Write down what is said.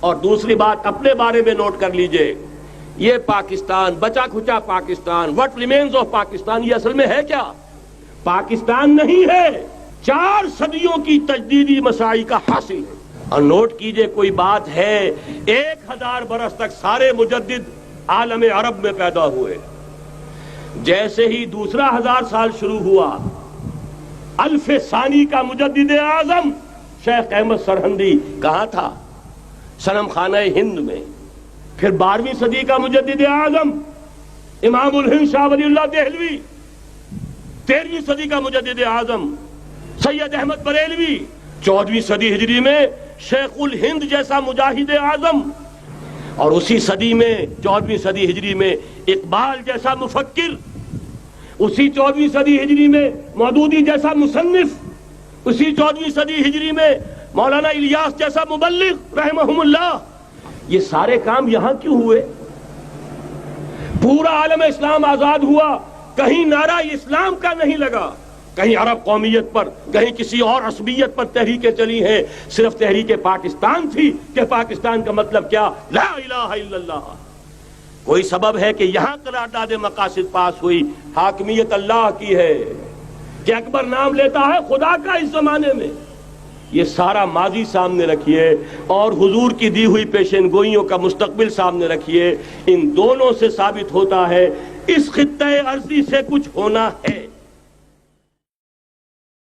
اور دوسری بات اپنے بارے میں نوٹ کر لیجئے، یہ پاکستان، بچا کھچا Pakistan, what remains of Pakistan, یہ اصل میں ہے کیا؟ پاکستان نہیں ہے، 4 صدیوں کی تجدیدی مساعی کا حاصل ہے۔ اور نوٹ کیجئے، کوئی بات ہے 1000 برس تک سارے مجدد عالم عرب میں پیدا ہوئے، جیسے ہی دوسرا 1000 سال شروع ہوا، الف ثانی کا مجدد اعظم شیخ احمد سرہندی کہاں تھا؟ صنم خانہ ہند میں۔ پھر 12ویں صدی کا مجدد اعظم امام الہند شاہ ولی اللہ دہلوی، 13ویں صدی کا مجدد اعظم سید احمد بریلوی، 14ویں صدی ہجری میں شیخ الہند جیسا مجاہد اعظم، اور اسی صدی میں 14ویں صدی ہجری میں اقبال جیسا مفکر، اسی 14ویں صدی ہجری میں مودودی جیسا مصنف، اسی 14ویں صدی ہجری میں مولانا الیاس جیسا مبلغ رحمہم اللہ۔ یہ سارے کام یہاں کیوں ہوئے؟ پورا عالم اسلام آزاد ہوا، کہیں نعرہ اسلام کا نہیں لگا، کہیں عرب قومیت پر، کہیں کسی اور عصبیت پر تحریکیں چلی ہیں، صرف تحریک پاکستان تھی کہ پاکستان کا مطلب کیا؟ لا الہ الا اللہ۔ کوئی سبب ہے کہ یہاں قرارداد مقاصد پاس ہوئی، حاکمیت اللہ کی ہے، کہ اکبر نام لیتا ہے خدا کا اس زمانے میں۔ یہ سارا ماضی سامنے رکھیے اور حضور کی دی ہوئی پیشین گوئیوں کا مستقبل سامنے رکھیے، ان دونوں سے ثابت ہوتا ہے اس خطہ ارضی سے کچھ ہونا ہے۔